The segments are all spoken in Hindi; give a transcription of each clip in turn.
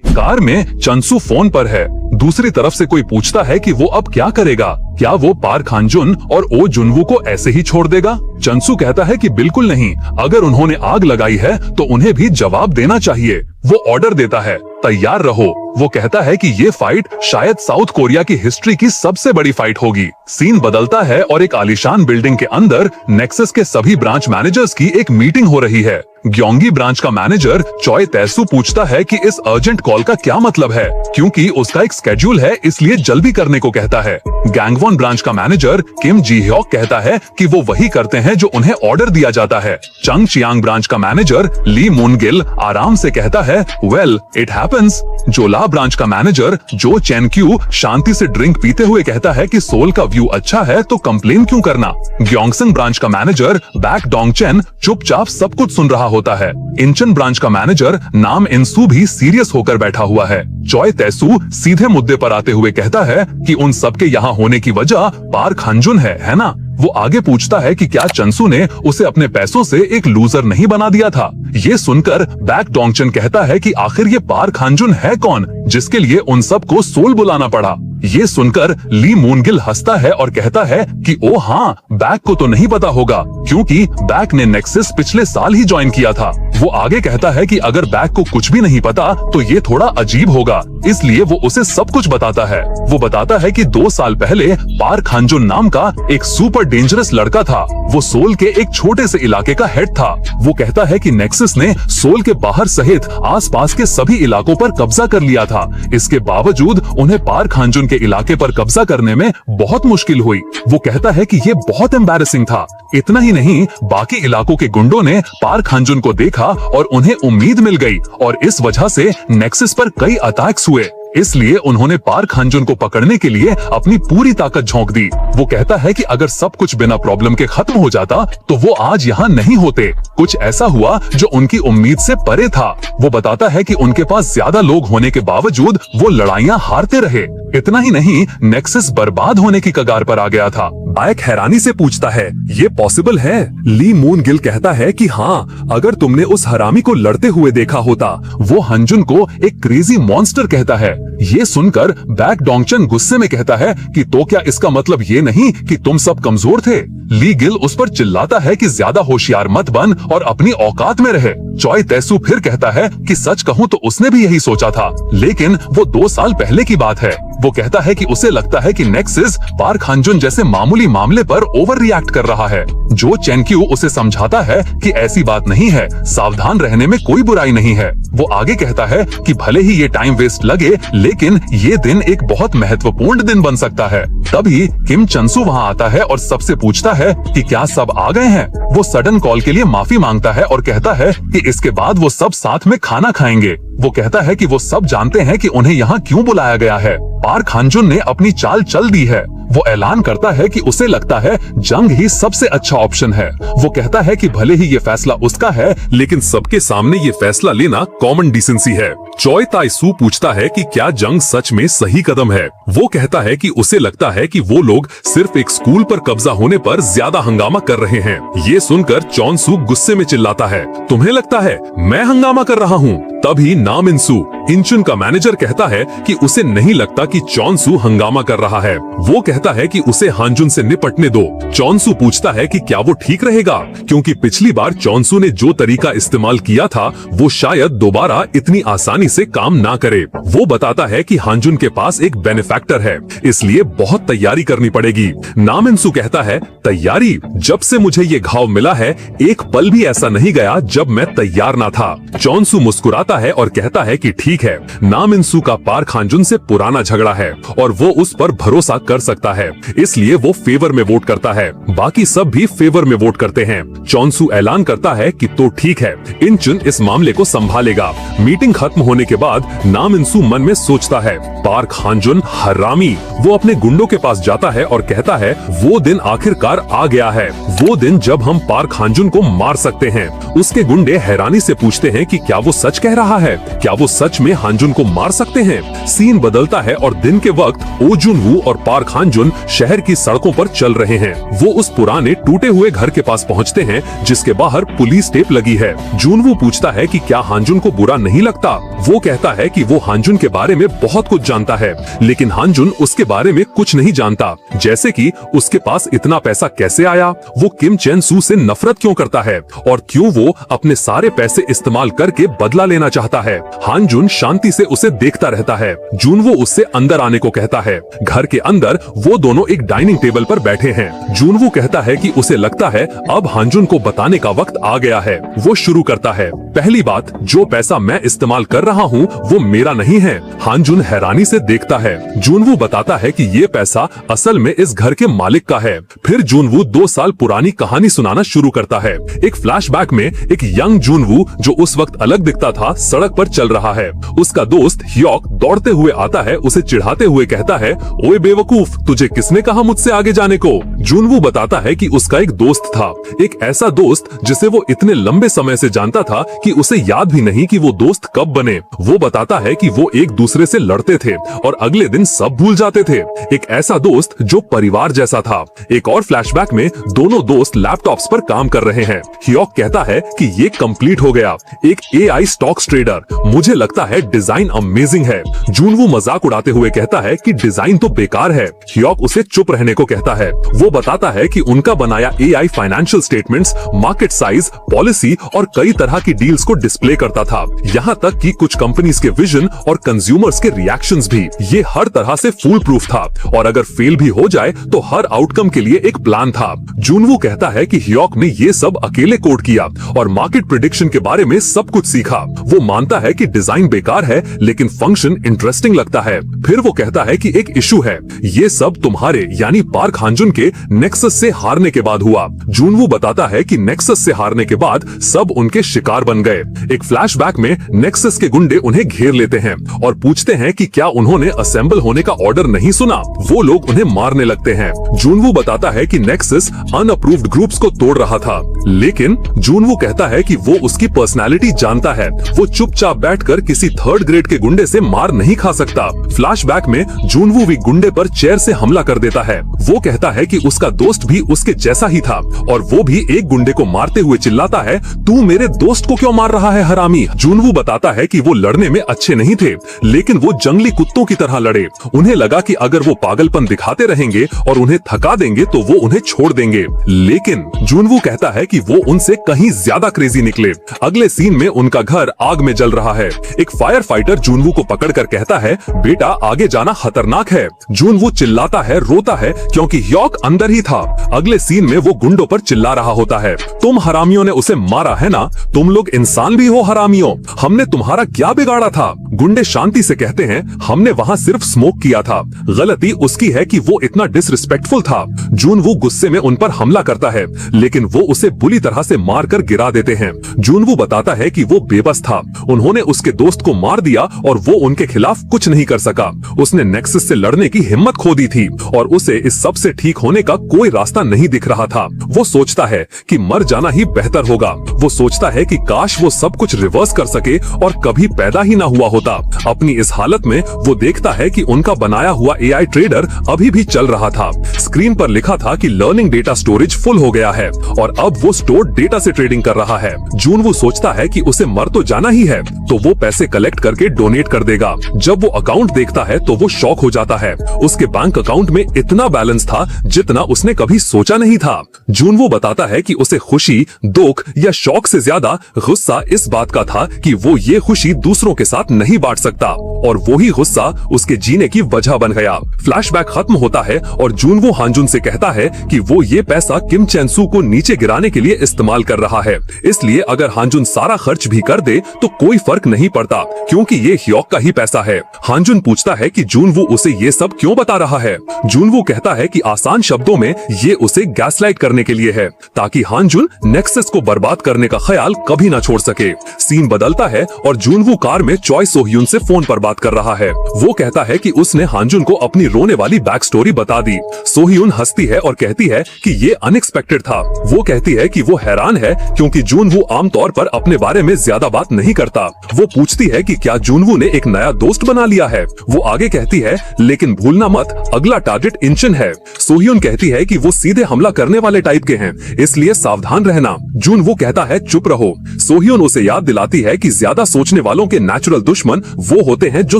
कार में चंसू फोन पर है। दूसरी तरफ से कोई पूछता है कि वो अब क्या करेगा, क्या वो पार्क हांजुन और ओ जुनवू को ऐसे ही छोड़ देगा। चंसू कहता है कि बिल्कुल नहीं, अगर उन्होंने आग लगाई है तो उन्हें भी जवाब देना चाहिए। वो ऑर्डर देता है, तैयार रहो। वो कहता है कि ये फाइट शायद साउथ कोरिया की हिस्ट्री की सबसे बड़ी फाइट होगी। सीन बदलता है और एक आलीशान बिल्डिंग के अंदर नेक्सस के सभी ब्रांच मैनेजर्स की एक मीटिंग हो रही है। ग्योंगी ब्रांच का मैनेजर चॉय तैसू पूछता है कि इस अर्जेंट कॉल का क्या मतलब है, क्योंकि उसका एक स्केड्यूल है, इसलिए जल्दी करने को कहता है। गैंगवॉन ब्रांच का मैनेजर किम जी ह्योक कहता है कि वो वही करते हैं जो उन्हें ऑर्डर दिया जाता है। चंग चियांग ब्रांच का मैनेजर ली मूनगिल आराम से कहता है, वेल इट हैपेंस। जोला ब्रांच का मैनेजर जो चेनक्यू शांति से ड्रिंक पीते हुए कहता है कि सोल का व्यू अच्छा है तो कंप्लेन क्यों करना। ग्योंगसंग ब्रांच का मैनेजर बैक डोंगचेन चुपचाप सब कुछ सुन रहा होता है। इंचन ब्रांच का मैनेजर नाम इंसू भी सीरियस होकर बैठा हुआ है। चॉय तैसू सीधे मुद्दे पर आते हुए कहता है कि उन सबके यहाँ होने की वजह पार्क हांजुन है ना। वो आगे पूछता है कि क्या चंसू ने उसे अपने पैसों से एक लूजर नहीं बना दिया था। ये सुनकर बैक डोंगचन कहता है कि आखिर ये पार्क हांजुन है कौन, जिसके लिए उन सबको सोल बुलाना पड़ा। ये सुनकर ली मूनगिल हंसता है और कहता है कि ओ हाँ, बैक को तो नहीं पता होगा, क्योंकि बैक ने नेक्सस पिछले साल ही ज्वाइन किया था। वो आगे कहता है कि अगर बैक को कुछ भी नहीं पता तो ये थोड़ा अजीब होगा, इसलिए वो उसे सब कुछ बताता है। वो बताता है कि 2 साल पहले पार्क हांजुन नाम का एक सुपर डेंजरस लड़का था। वो सोल के एक छोटे से इलाके का हेड था। वो कहता है कि नेक्सस ने सोल के बाहर सहित आसपास के सभी इलाकों पर कब्जा कर लिया था। इसके बावजूद उन्हें पार्क हांजुन के इलाके पर कब्जा करने में बहुत मुश्किल हुई। वो कहता है कि ये बहुत एम्बैरेसिंग था। इतना ही नहीं, बाकी इलाकों के गुंडों ने पार्क हांजुन को देखा और उन्हें उम्मीद मिल गई और इस वजह से नेक्सस पर कई अटैक्स हुए। इसलिए उन्होंने पार्क हांजुन को पकड़ने के लिए अपनी पूरी ताकत झोंक दी। वो कहता है कि अगर सब कुछ बिना प्रॉब्लम के खत्म हो जाता तो वो आज यहाँ नहीं होते। कुछ ऐसा हुआ जो उनकी उम्मीद से परे था। वो बताता है कि उनके पास ज्यादा लोग होने के बावजूद वो लड़ाइयाँ हारते रहे। इतना ही नहीं, नेक्सस बर्बाद होने की कगार पर आ गया था। बायक हैरानी से पूछता है, ये पॉसिबल है? ली मूनगिल कहता है कि हाँ, अगर तुमने उस हरामी को लड़ते हुए देखा होता। वो हांजुन को एक क्रेजी मॉन्स्टर कहता है। ये सुनकर बैक डोंगचन गुस्से में कहता है कि तो क्या इसका मतलब ये नहीं कि तुम सब कमजोर थे? ली गिल उस पर चिल्लाता है कि ज्यादा होशियार मत बन और अपनी औकात में रहे। चॉय तैसू फिर कहता है कि सच कहूँ तो उसने भी यही सोचा था, लेकिन वो 2 साल पहले की बात है। वो कहता है कि उसे लगता है कि नेक्सस पार्क हांजुन जैसे मामूली मामले पर ओवर रिएक्ट कर रहा है। जो चेनक्यू उसे समझाता है कि ऐसी बात नहीं है, सावधान रहने में कोई बुराई नहीं है। वो आगे कहता है कि भले ही ये टाइम वेस्ट लगे, लेकिन ये दिन एक बहुत महत्वपूर्ण दिन बन सकता है। तभी किम चंसू वहाँ आता है और सबसे पूछता है कि क्या सब आ गए हैं। वो सडन कॉल के लिए माफी मांगता है और कहता है कि इसके बाद वो सब साथ में खाना खाएंगे। वो कहता है कि वो सब जानते हैं कि उन्हें यहाँ क्यों बुलाया गया है। पार्क हांजुन ने अपनी चाल चल दी है। वो ऐलान करता है कि उसे लगता है जंग ही सबसे अच्छा ऑप्शन है। वो कहता है कि भले ही ये फैसला उसका है, लेकिन सबके सामने ये फैसला लेना कॉमन डिसेंसी है। चॉय ताइसू पूछता है कि क्या जंग सच में सही कदम है। वो कहता है कि उसे लगता है कि वो लोग सिर्फ एक स्कूल पर कब्जा होने पर ज्यादा हंगामा कर रहे हैं। ये सुनकर चॉनसू गुस्से में चिल्लाता है, तुम्हें लगता है मैं हंगामा कर रहा हूँ? तभी नाम इंसू, इंचुन का मैनेजर, कहता है कि उसे नहीं लगता कि चॉनसू हंगामा कर रहा है। वो कहता है कि उसे हांजुन से निपटने दो। चॉनसू पूछता है कि क्या वो ठीक रहेगा, क्योंकि पिछली बार चॉनसू ने जो तरीका इस्तेमाल किया था वो शायद दोबारा इतनी आसानी से काम ना करे। वो बताता है कि हांजुन के पास एक बेनिफैक्टर है, इसलिए बहुत तैयारी करनी पड़ेगी। नाम इंसू कहता है, तैयारी? जब से मुझे ये घाव मिला है एक पल भी ऐसा नहीं गया जब मैं तैयार ना था। चॉनसू मुस्कुराता है और कहता है कि ठीक है, नाम इंसू का पार्क हांजुन से पुराना झगड़ा है और वो उस पर भरोसा कर सकता है, इसलिए वो फेवर में वोट करता है। बाकी सब भी फेवर में वोट करते हैं। चॉनसू ऐलान करता है कि तो ठीक है, इंचुन इस मामले को संभालेगा। मीटिंग खत्म होने के बाद नाम इंसू मन में सोचता है, पार्क हांजुन हरामी। वो अपने गुंडों के पास जाता है और कहता है वो दिन आखिरकार आ गया है। वो दिन जब हम पार्क हांजुन को मार सकते हैं। उसके गुंडे हैरानी से पूछते हैं कि क्या वो सच कह रहा है, क्या वो सच में हांजुन को मार सकते हैं। सीन बदलता है और दिन के वक्त ओ जुनवू और पार्क हांजुन शहर की सड़कों पर चल रहे हैं। वो उस पुराने टूटे हुए घर के पास पहुंचते हैं जिसके बाहर पुलिस टेप लगी है। जुनवू पूछता है कि क्या हांजुन को बुरा नहीं लगता। वो कहता है कि वो हांजुन के बारे में बहुत कुछ जानता है, लेकिन हांजुन उसके बारे में कुछ नहीं जानता, जैसे कि उसके पास इतना पैसा कैसे आया, वो किम चेन सू से नफरत क्यों करता है और क्यों वो अपने सारे पैसे इस्तेमाल करके बदला लेना चाहता है। हांजुन शांति से उसे देखता रहता है। जुनवो उससे अंदर आने को कहता है। घर के अंदर वो दोनों एक डाइनिंग टेबल पर बैठे हैं। जुनवो कहता है कि उसे लगता है अब हांजुन को बताने का वक्त आ गया है। वो शुरू करता है, पहली बात, जो पैसा मैं इस्तेमाल कर रहा हूँ वो मेरा नहीं है। हांजुन हैरानी से देखता है। जुनवू बताता है कि ये पैसा असल में इस घर के मालिक का है। फिर जुनवू 2 साल पुरानी कहानी सुनाना शुरू करता है। एक फ्लैशबैक में एक यंग जुनवू जो उस वक्त अलग दिखता था सड़क पर चल रहा है। उसका दोस्त ह्योक दौड़ते हुए आता है, उसे चिढ़ाते हुए कहता है, ओए बेवकूफ, तुझे किसने कहा मुझसे आगे जाने को। जुनवू बताता है कि उसका एक दोस्त था, एक ऐसा दोस्त जिसे वो इतने लंबे समय से जानता था कि उसे याद भी नहीं कि वो दोस्त कब बने। वो बताता है कि वो एक दूसरे से लड़ते थे और अगले दिन सब भूल जाते थे। एक ऐसा दोस्त जो परिवार जैसा था। एक और फ्लैशबैक में दोनों दोस्त लैपटॉप्स पर काम कर रहे हैं। ह्योक कहता है कि ये कंप्लीट हो गया, एक एआई स्टॉक्स ट्रेडर, मुझे लगता है डिजाइन अमेजिंग है। जुनवू मजाक उड़ाते हुए कहता है कि डिजाइन तो बेकार है। ह्योक उसे चुप रहने को कहता है। वो बताता है कि उनका बनाया AI financial statements, market size, policy और कई तरह की डील्स को डिस्प्ले करता था, यहाँ तक कि कुछ कंपनीज के विजन और कंज्यूमर्स के रिएक्शंस भी। ये हर तरह से फूल प्रूफ था और अगर फेल भी हो जाए तो हर आउटकम के लिए एक प्लान था। जुनवू कहता है कि ह्योक ने ये सब अकेले कोड किया और मार्केट प्रेडिक्शन के बारे में सब कुछ सीखा। वो मानता है कि डिजाइन बेकार है लेकिन फंक्शन इंटरेस्टिंग लगता है। फिर वो कहता है कि एक इशू है, ये सब तुम्हारे यानी पार्क हांजुन के नेक्सस से हारने के बाद हुआ। जुनवू बताता है कि नेक्सस से हारने के बाद सब उनके शिकार बन गए। एक फ्लैशबैक में नेक्सस के गुंडे उन्हें घेर लेते हैं और पूछते हैं कि क्या उन्होंने असेंबल होने का ऑर्डर नहीं सुना। वो लोग उन्हें मारने लगते हैं। जुनवू बताता है कि नेक्सस अनअप्रूव्ड ग्रुप्स को तोड़ रहा था, लेकिन जुनवू कहता है कि वो उसकी पर्सनालिटी जानता है। वो चुपचाप बैठकर किसी थर्ड ग्रेड के गुंडे से मार नहीं खा सकता। फ्लैशबैक में जुनवू भी गुंडे पर चेयर से हमला कर देता है। वो कहता है कि उसका दोस्त भी उसके जैसा ही था और वो भी एक गुंडे को मारते हुए चिल्लाता है, तू मेरे दोस्त को क्यों मार रहा है हरामी। जुनवू बताता है कि वो लड़ने में अच्छे नहीं थे, लेकिन वो जंगली कुत्तों की तरह लड़े। उन्हें लगा कि अगर वो पागलपन दिखाते रहेंगे और उन्हें थका देंगे तो वो उन्हें छोड़ देंगे, लेकिन जुनवू कहता है कि वो उनसे कहीं ज्यादा क्रेजी निकले। अगले सीन में उनका घर आग में जल रहा है। एक फायर फाइटर जुनवू को पकड़कर कहता है, बेटा आगे जाना खतरनाक है। जुनवू चिल्लाता है, रोता है क्योंकि ह्योक अंदर ही था। अगले सीन में वो गुंडों पर चिल्ला रहा होता है, तुम हरामियों ने उसे मारा है ना, तुम लोग इंसान भी हो हरामियों, हमने तुम्हारा क्या बिगाड़ा था। गुंडे शांति से कहते हैं, हमने वहाँ सिर्फ स्मोक किया था, गलती उसकी है कि वो इतना डिसरिस्पेक्टफुल था। जुनवू गुस्से में उन पर हमला करता है, लेकिन वो उसे बुरी तरह से मारकर गिरा देते हैं। जुनवू बताता है कि वो बेबस था, उन्होंने उसके दोस्त को मार दिया और वो उनके खिलाफ कुछ नहीं कर सका। उसने नेक्सस से लड़ने की हिम्मत खो दी थी और उसे इस सब से ठीक होने का कोई रास्ता नहीं दिख रहा था। वो सोचता है कि मर जाना ही बेहतर होगा। वो सोचता है कि काश वो सब कुछ रिवर्स कर सके और कभी पैदा ही ना हुआ होता। अपनी इस हालत में वो देखता है कि उनका बनाया हुआ एआई ट्रेडर अभी भी चल रहा था। स्क्रीन पर लिखा था कि लर्निंग डेटा स्टोरेज फुल हो गया है और अब वो स्टोर डेटा से ट्रेडिंग कर रहा है। जुनवू सोचता है कि उसे मर तो जाना ही है, तो वो पैसे कलेक्ट करके डोनेट कर देगा। जब वो अकाउंट देखता है तो वो शॉक हो जाता है। उसके बैंक अकाउंट में इतना बैलेंस था जितना उसने कभी सोचा नहीं था। जुनवू बताता है कि उसे खुशी, दुख या शौक से ज्यादा गुस्सा इस बात का था कि वो ये खुशी दूसरों के साथ नहीं बांट सकता और वो ही गुस्सा उसके जीने की वजह बन गया। फ्लैशबैक खत्म होता है और जुनवू हांजुन से कहता है कि वो ये पैसा किम चेन सू को नीचे गिराने के लिए इस्तेमाल कर रहा है, इसलिए अगर हांजुन सारा खर्च भी कर दे तो कोई फर्क नहीं पड़ता क्योंकि ये ह्योक का ही पैसा है। हांजुन पूछता है कि जुनवू उसे ये सब क्यों बता रहा है। जुनवू कहता है कि आसान शब्दों में ये उसे गैसलाइट करने के लिए है ताकि हांजुन नेक्सस को बर्बाद करने का ख्याल कभी ना छोड़ सके। सीन बदलता है और जुनवू कार में चॉय सोह्यून से फोन पर बात कर रहा है। वो कहता है कि उसने हांजुन को अपनी रोने वाली बैक स्टोरी बता दी। सोह्यून हंसती है और कहती है कि ये अनएक्सपेक्टेड था। वो कहती है कि वो हैरान है क्योंकि जुनवू आमतौर पर अपने बारे में ज्यादा बात नहीं करता। वो पूछती है कि क्या जुनवू ने एक नया दोस्त बना लिया है। वो आगे कहती है, लेकिन भूलना मत, अगला टारगेट इंचन है। सोह्योन कहती है कि वो सीधे हमला करने वाले टाइप के हैं, इसलिए सावधान रहना। जुनवू कहता है, चुप रहो। सोह्योन उसे याद दिलाती है कि ज्यादा सोचने वालों के नेचुरल दुश्मन वो होते हैं जो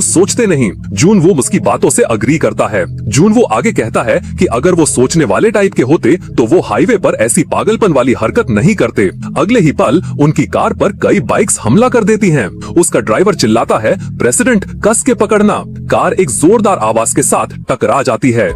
सोचते नहीं। जुनवू उसकी बातों से अग्री करता है। जुनवू आगे कहता है कि अगर वो सोचने वाले टाइप के होते तो वो हाईवे पर ऐसी पागलपन वाली हरकत नहीं करते। अगले ही पल उनकी कार पर कई बाइक्स हमला कर देती हैं। उसका ड्राइवर चिल्लाता है, प्रेसिडेंट, कस के पकड़ना। कार एक जोरदार आवाज के साथ टकरा जाती है।